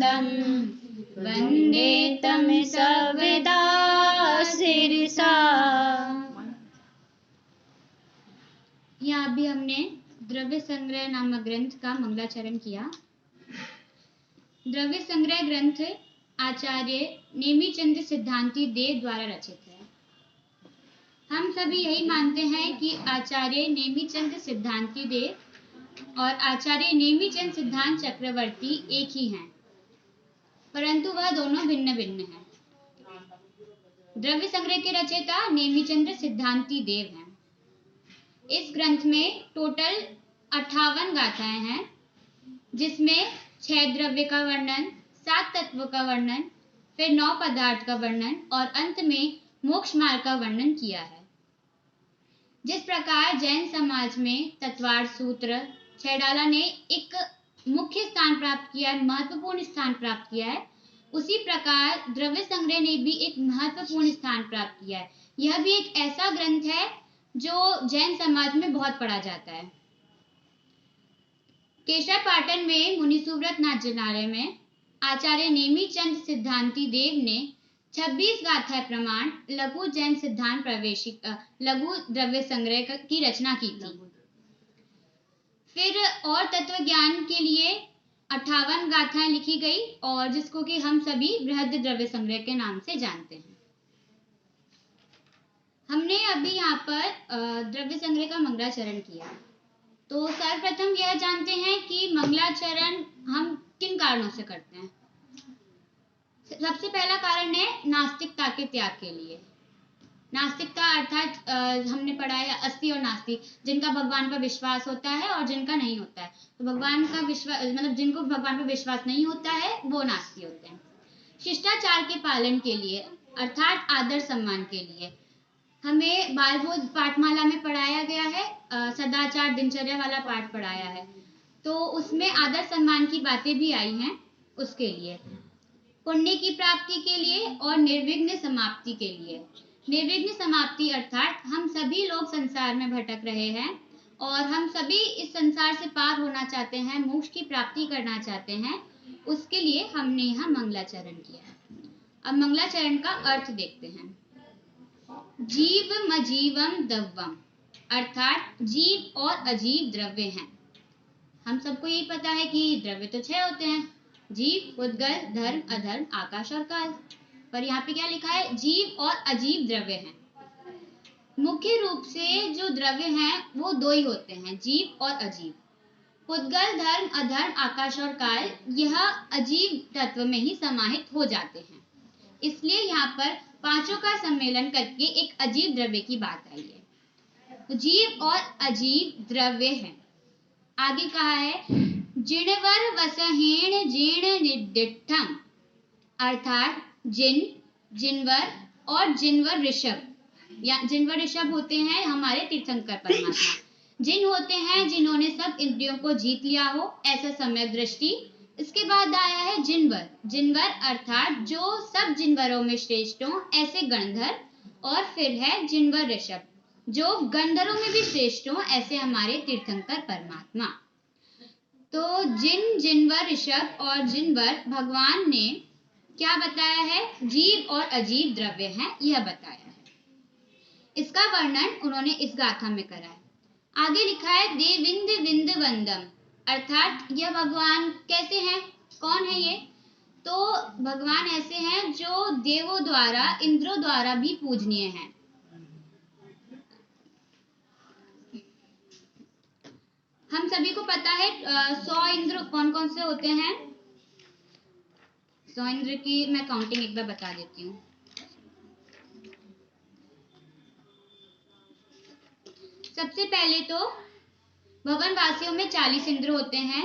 वृंदम वंदे तम सर्वदा शिरसा। यहाँ अभी हमने द्रव्य संग्रह नामक ग्रंथ का मंगलाचरण किया। द्रव्य संग्रह ग्रंथ आचार्य नेमिचंद सिद्धांती देव द्वारा रचित है। हम सभी यही मानते हैं कि आचार्य नेमिचंद सिद्धांती देव और आचार्य नेमिचंद सिद्धांत चक्रवर्ती एक ही हैं, परंतु वह दोनों भिन्न भिन्न हैं। द्रव्य संग्रह के रचयिता नेमिचंद सिद्धांती देव हैं। इस ग्रंथ में टोटल 58 गाथाएं हैं, जिसमें 6 द्रव्य का वर्णन, 7 तत्व का वर्णन, फिर 9 पदार्थ का वर्णन और अंत में मोक्ष मार्ग का वर्णन किया है। जिस प्रकार जैन समाज में तत्वार्थ सूत्र छैडाला ने एक मुख्य स्थान प्राप्त किया है, महत्वपूर्ण स्थान प्राप्त किया है, उसी प्रकार द्रव्य संग्रह ने भी एक महत्वपूर्ण स्थान प्राप्त किया है। यह भी एक ऐसा ग्रंथ है जो जैन समाज में बहुत पढ़ा जाता है। केशव पाटन में मुनि सुव्रत नाट्यनालय में आचार्य नेमिचंद सिद्धांती देव ने 26 गाथा प्रमाण लघु जैन सिद्धांत प्रवेशिक लघु द्रव्य संग्रह की रचना की थी। फिर और तत्व ज्ञान के लिए 58 गाथाएं लिखी गई, और जिसको कि हम सभी बृहद द्रव्य संग्रह के नाम से जानते हैं। हमने अभी यहाँ पर द्रव्य संग्रह का मंगलाचरण किया। तो सर्वप्रथम यह जानते हैं कि मंगलाचरण हम किन कारणों से करते हैं। सबसे पहला कारण है नास्तिकता के त्याग के लिए। नास्तिकता अर्थात हमने पढ़ा है अस्ति और नास्ति, जिनका भगवान पर विश्वास होता है और जिनका नहीं होता है। तो भगवान का विश्वास मतलब जिनको भगवान पर विश्वास नहीं होता है वो नास्ति होते हैं। शिष्टाचार के पालन के लिए अर्थात आदर सम्मान के लिए हमें बालबोध पाठमाला में पढ़ाया गया है, सदाचार दिनचर्या वाला पाठ पढ़ाया है, तो उसमें आदर सम्मान की बातें भी आई हैं। उसके लिए पुण्य की प्राप्ति के लिए और निर्विघ्न समाप्ति के लिए। निर्विघ्न समाप्ति अर्थात हम सभी लोग संसार में भटक रहे हैं और हम सभी इस संसार से पार होना चाहते हैं, मोक्ष की प्राप्ति करना चाहते हैं, उसके लिए हमने यहाँ मंगलाचरण किया। अब मंगलाचरण का अर्थ देखते हैं। जीवमजीवम द्रव्यम अर्थात जीव और अजीव द्रव्य हैं। हम सबको यही पता है कि द्रव्य तो 6 होते हैं, जीव, उद्गल, धर्म, अधर्म, आकाश और काल। पर यहाँ पे क्या लिखा है? जीव और अजीव द्रव्य हैं। मुख्य रूप से जो द्रव्य हैं वो 2 ही होते हैं, जीव और अजीव। उद्गल, धर्म, अधर्म, आकाश और काल यह अजीव तत्व में ही समाहित हो जाते हैं। इसलिए यहाँ पर पांचों का सम्मेलन करके एक अजीव द्रव्य की बात आई है। तो जीव और अजीव द्रव्य हैं। आगे कहा है जिणवर वसहीन जीर्ण निडिठम अर्थात जिन, जिनवर और जिनवर ऋषभ, या जिनवर ऋषभ होते हैं हमारे तीर्थंकर परमात्मा। जिन होते हैं जिन्होंने सब इंद्रियों को जीत लिया हो, ऐसा सम्यक दृष्टि। इसके बाद आया है जिनवर। जिनवर अर्थात जो सब जिनवरों में श्रेष्ठ हो, ऐसे गणधर। और फिर है जिनवर ऋषभ, जो गंधर्वों में भी श्रेष्ठ हो, ऐसे हमारे तीर्थंकर परमात्मा। तो जिन, जिनवर, ऋषभ और जिनवर भगवान ने क्या बताया है? जीव और अजीव द्रव्य हैं, यह बताया है। इसका वर्णन उन्होंने इस गाथा में करा है। आगे लिखा है देविंद विंद वंदम अर्थात यह भगवान कैसे हैं, कौन है ये? तो भगवान ऐसे हैं जो देवों द्वारा, इंद्रों द्वारा भी पूजनीय हैं। हम सभी को पता है 100 इंद्र कौन कौन से होते हैं। 100 इंद्र की मैं काउंटिंग एक बार बता देती हूँ। सबसे पहले तो भवन वासियों में 40 इंद्र होते हैं,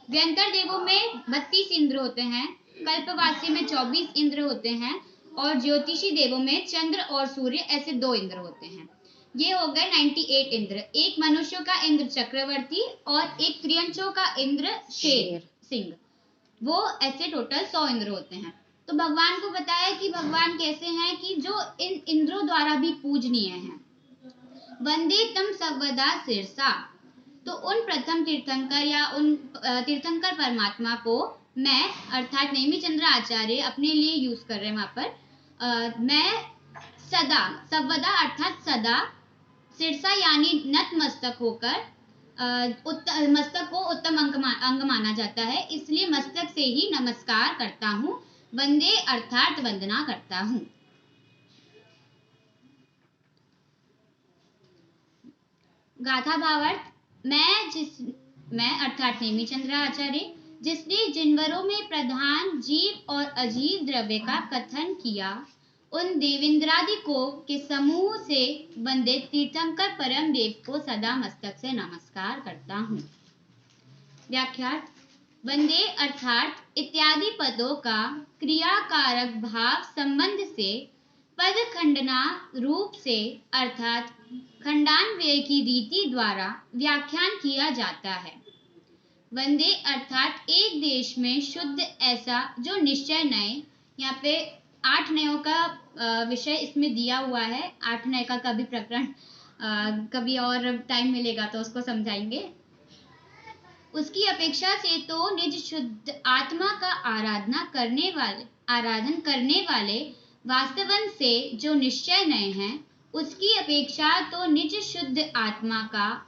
व्यंतर देवों में 32 इंद्र होते हैं, कल्पवासी में 24 इंद्र होते हैं और ज्योतिषी देवों में चंद्र और सूर्य ऐसे 2 इंद्र होते हैं। ये हो गए 98 इंद्र। एक मनुष्यों का इंद्र चक्रवर्ती और एक त्रियंचों का इंद्र शेर सिंह, वो ऐसे टोटल 100 इंद्र होते हैं। तो भगवान को बताया कि भगवान कैसे हैं कि जो इन इंद्रों द्वारा भी पूजनीय हैं। वंदे तम सर्वदा शिरसा, तो उन प्रथम तीर्थंकर या उन तीर्थंकर परमात्मा को मैं अर्थात नेमिचंद्र आचार्य अपने लिए यूज कर रहे हैं वहां पर। मैं सदा सर्वदा अर्थात सदा सिरसा यानी नत मस्तक होकर मस्तक को उत्तम अंग माना जाता है, इसलिए मस्तक से ही नमस्कार करता हूँ। वंदे अर्थात वंदना करता हूँ। गाथा भावार्थ, मैं अर्थात नेमिचंद्र आचार्य जिसने जिनवरों में प्रधान जीव और अजीव द्रव्य का कथन किया, उन देवेंद्रादि को के समूह से वंदित तीर्थंकर परम देव को सदा मस्तक से नमस्कार करता हूँ। व्याख्यार्थ, वंदे अर्थात इत्यादि पदों का क्रियाकारक भाव संबंध से पद खंडना रूप से अर्थात खंडान्वय की रीति द्वारा व्याख्यान किया जाता है। वंदे अर्थात एक देश में शुद्ध ऐसा जो निश्चय नए, यहाँ पे 8 नयों का विषय इसमें दिया हुआ है। 8 नय का कभी प्रकरण कभी और टाइम मिलेगा तो उसको समझाएंगे। उसकी अपेक्षा से तो निज शुद्ध आत्मा का आराधन करने वाले वास्तवन से जो निश्चय नए हैं, उसकी अपेक्षा तो निज शुद्ध आत्मा का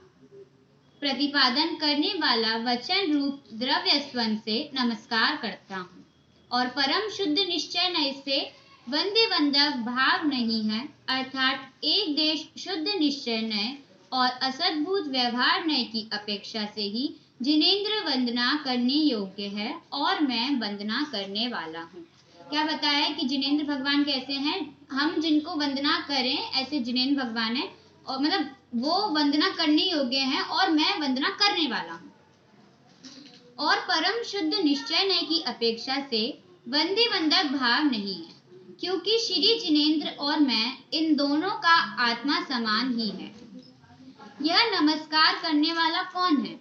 प्रतिपादन करने वाला वचन रूप द्रव्य स्वन से नमस्कार करता हूँ। और परम शुद्ध निश्चय नय से वंदे वंदक भाव नहीं है, अर्थात एक देश शुद्ध निश्चय नय और असद्भुत व्यवहार नय की अपेक्षा से ही जिनेंद्र वंदना करने योग्य है और मैं वंदना करने वाला हूँ। क्या बताया है कि जिनेंद्र भगवान कैसे हैं? हम जिनको वंदना करें ऐसे जिनेंद्र भगवान है, और मतलब वो वंदना करने योग्य हैं और मैं वंदना करने वाला हूँ। और परम शुद्ध निश्चय नय की अपेक्षा से वंदे वंदक भाव नहीं है, क्योंकि श्री जिनेंद्र और मैं इन दोनों का आत्मा समान ही है। यह नमस्कार करने वाला कौन है?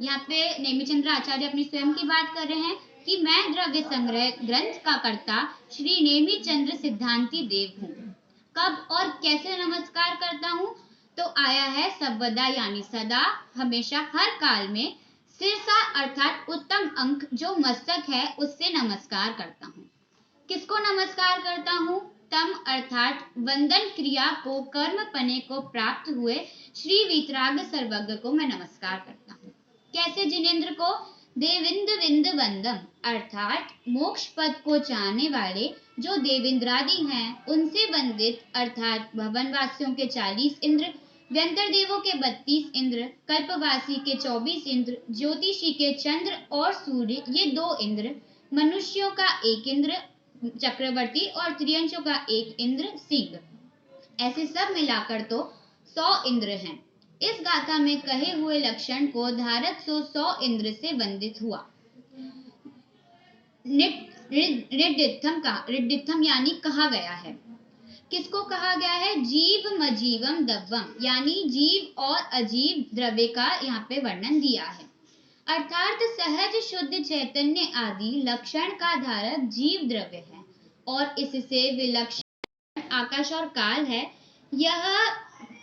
यहाँ पे नेमिचंद्र आचार्य अपनी स्वयं की बात कर रहे हैं कि मैं द्रव्य संग्रह ग्रंथ का कर्ता श्री नेमिचंद्र सिद्धांति देव हूँ। कब और कैसे नमस्कार करता हूँ? तो आया है सर्वदा यानी सदा, हमेशा, हर काल में सिरसा अर्थात उत्तम अंक जो मस्तक है उससे नमस्कार करता हूँ। किसको नमस्कार करता हूँ? तम अर्थात वंदन क्रिया को कर्म पने को प्राप्त हुए श्री वीतराग सर्वज्ञ को मैं नमस्कार करता हूँ। कैसे जिनेंद्र को? देविंद विंद वंदम अर्थात मोक्ष पद को चाहने वाले जो देवेंद्रादि हैं उनसे वंदित अर्थात भवनवासियों के 40 इंद्र, व्यंतर देवों के 32 इंद्र, कल्पवासी के 24 इंद्र, ज्योतिषी के चंद्र और सूर्य ये 2 इंद्र, मनुष्यों का 1 इंद्र चक्रवर्ती और त्रियंशों का 1 इंद्र सिंह, ऐसे सब मिलाकर तो 100 इंद्र हैं। इस गाथा में कहे हुए लक्षण को धारक 100 इंद्र से वंदित हुआ। ऋद्धिथम यानी कहा गया है। किसको कहा गया है? जीव मजीवम दव्वम यानी जीव और अजीव द्रव्य का यहाँ पे वर्णन दिया है। अर्थात सहज शुद्ध चैतन्य आदि लक्षण का धारक जीव द्रव्य है और इससे विलक्षण आकाश और काल है। यह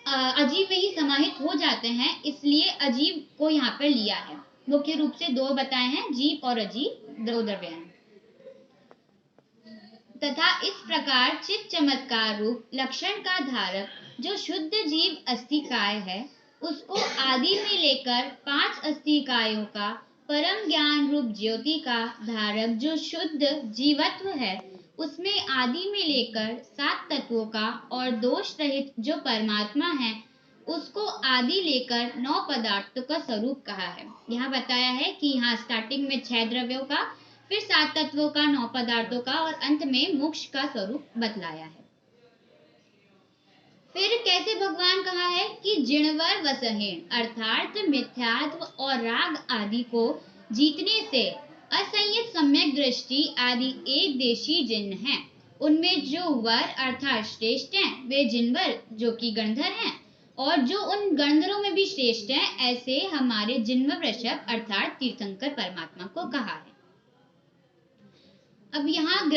अजीव में ही समाहित हो जाते हैं, इसलिए अजीव को यहाँ पर लिया है। मुख्य रूप से 2 बताए हैं, जीव और अजीव 2 द्रव्य हैं। तथा इस प्रकार चित चमत्कार रूप लक्षण का धारक जो शुद्ध जीव अस्थिकाय है, उसको आदि में लेकर 5 अस्थिकायों का परम ज्ञान रूप ज्योति का धारक जो शुद्ध जीवत्व है, उसमें आदि में लेकर 7 तत्वों का और दोष रहित जो परमात्मा है, उसको आदि लेकर 9 पदार्थों का स्वरूप कहा है। यहाँ बताया है कि यहाँ स्टार्टिंग में 6 द्रव्यों का, फिर 7 तत्वों का, 9 पदार्थों का और अंत में मोक्ष का स्वरूप बतलाया है। फिर कैसे भगवान कहा है कि जिणवर वसहेन अर्थात मिथ्यात्व और राग आदि को जीतने से असंयत सम्यक दृष्टि आदि एक देशी जिन हैं, उनमें जो वर अर्थात श्रेष्ठ हैं वे जिनवर जो कि गणधर हैं, और जो उन गणधरों में भी श्रेष्ठ हैं ऐसे हमारे जिन्म वृषभ अर्थात तीर्थंकर परमात्मा को कहा है। अब यहाँ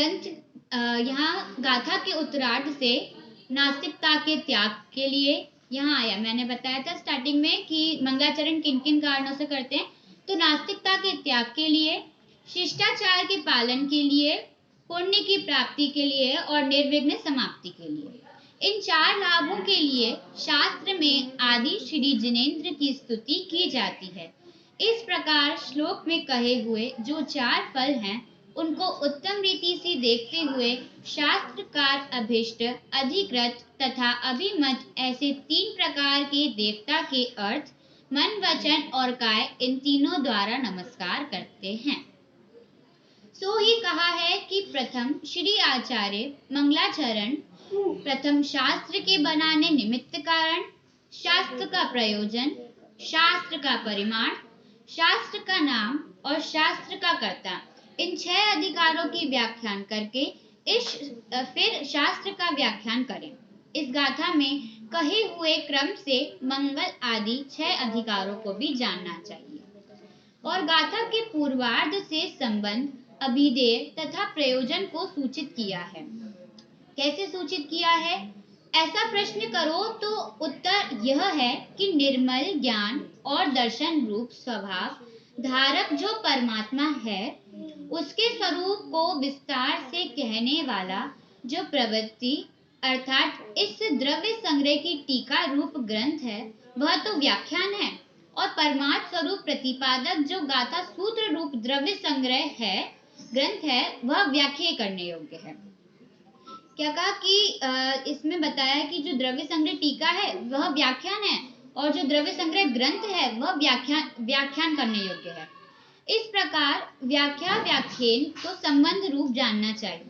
गाथा के उत्तरार्ध से नास्तिकता के त्याग के लिए यहाँ आया। मैंने बताया था स्टार्टिंग में कि मंगलाचरण किन किन कारणों से करते हैं। तो नास्तिकता के त्याग के लिए, शिष्टाचार के पालन के लिए, पुण्य की प्राप्ति के लिए और निर्विघ्न समाप्ति के लिए। इन 4 लाभों के लिए शास्त्र में आदि श्री जिनेंद्र की स्तुति की जाती है। इस प्रकार श्लोक में कहे हुए जो 4 फल हैं, उनको उत्तम रीति से देखते हुए शास्त्रकार अभिष्ट, अधिकृत तथा अभिमत ऐसे 3 प्रकार के देवता के अर्थ मन, वचन और काय इन तीनों द्वारा नमस्कार करते हैं। सो ही कहा है कि प्रथम श्री आचार्य मंगलाचरण, प्रथम शास्त्र के बनाने निमित्त कारण, शास्त्र का प्रयोजन, शास्त्र का परिमाण, शास्त्र का नाम और शास्त्र का कर्ता, इन 6 अधिकारों की व्याख्यान करके फिर शास्त्र का व्याख्यान करें। इस गाथा में कहे हुए क्रम से मंगल आदि 6 अधिकारों को भी जानना चाहिए। और गाथा के पूर्वार्ध से संबंध, अभिधेय तथा प्रयोजन को सूचित किया है। कैसे सूचित किया है? ऐसा प्रश्न करो तो उत्तर यह है कि निर्मल ज्ञान और दर्शन रूप स्वभाव धारक जो परमात्मा है, उसके स्वरूप को विस्तार से कहने वाला जो प्रवृत्ति अर्थात इस द्रव्य संग्रह की टीका रूप ग्रंथ है, वह तो व्याख्यान है। और परमात्म स्वरूप प्रतिपादक जो गाथा सूत्र रूप द्रव्य संग्रह है, ग्रंथ है, वह व्याख्या करने योग्य है। क्या कहा कि इसमें बताया कि जो द्रव्य संग्रह टीका है वह व्याख्यान है और जो द्रव्य संग्रह ग्रंथ है वह व्याख्यान करने योग्य है। इस प्रकार व्याख्या व्याख्यान को संबंध रूप जानना चाहिए।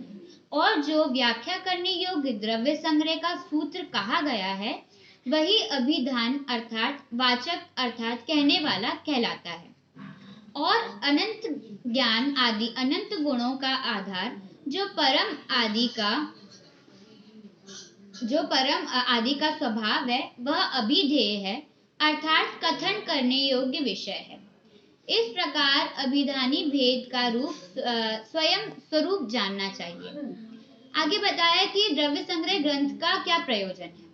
और जो व्याख्या करने योग्य द्रव्य संग्रह का सूत्र कहा गया है, वही अभिधान अर्थात वाचक अर्थात कहने वाला कहलाता है। और अनंत ज्ञान आदि अनंत गुणों का आधार जो परम आदि का स्वभाव है, वह अभिधेय है अर्थात कथन करने योग्य विषय है। इस प्रकार अभिधानी भेद का रूप स्वयं स्वरूप जानना चाहिए। आगे बताया कि द्रव्य संग्रह ग्रंथ का क्या प्रयोजन है।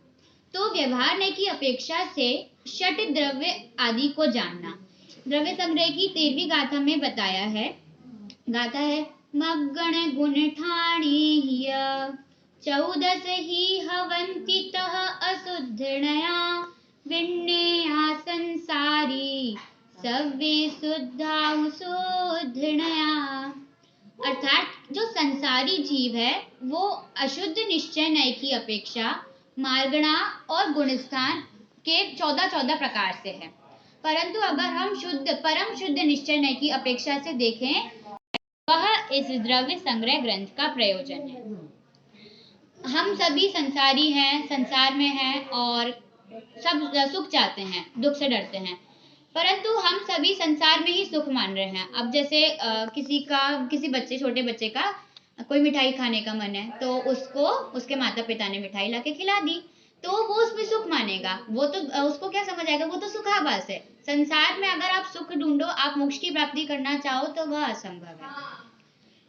तो व्यवहार की अपेक्षा से षट द्रव्य आदि को जानना। द्रव्य संग्रह की 13वीं गाथा में बताया है। गाथा है मग्गण गुण ठाणे हिय 14 ही हवंति तह अशुद्धनया विण्णया संसारी सव्वे शुद्धाहु शुद्धनया। अर्थात जो संसारी जीव है वो अशुद्ध निश्चय नय की अपेक्षा मार्गणा और गुणस्थान के 14 प्रकार से है। परंतु अगर हम परम शुद्ध निश्चय नय की अपेक्षा से देखें, वह इस द्रव्य संग्रह ग्रंथ का प्रयोजन है। हम सभी संसारी हैं, संसार में हैं और सब सुख चाहते हैं, दुख से डरते हैं, परंतु हम सभी संसार में ही सुख मान रहे हैं। अब जैसे किसी छोटे बच्चे का कोई मिठाई खाने का मन है, तो उसको उसके माता पिता ने मिठाई लाके खिला दी, तो वो उसमें सुख मानेगा। वो तो उसको क्या समझ आएगा, वो तो सुखाभास है। संसार में अगर आप सुख ढूंढो, आप मोक्ष की प्राप्ति करना चाहो, तो वह असंभव है।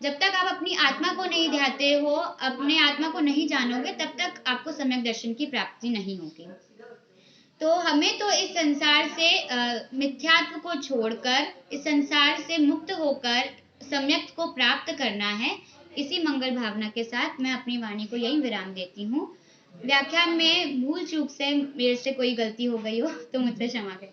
जब तक आप अपनी आत्मा को नहीं ध्याते हो, अपने आत्मा को नहीं जानोगे, तब तक आपको सम्यक दर्शन की प्राप्ति नहीं होगी। तो हमें तो इस संसार से मिथ्यात्व को छोड़कर, इस संसार से मुक्त होकर सम्यक को प्राप्त करना है। इसी मंगल भावना के साथ मैं अपनी वाणी को यही विराम देती हूँ। व्याख्यान में भूल चूक से मेरे से कोई गलती हो गई हो तो मुझे क्षमा करें।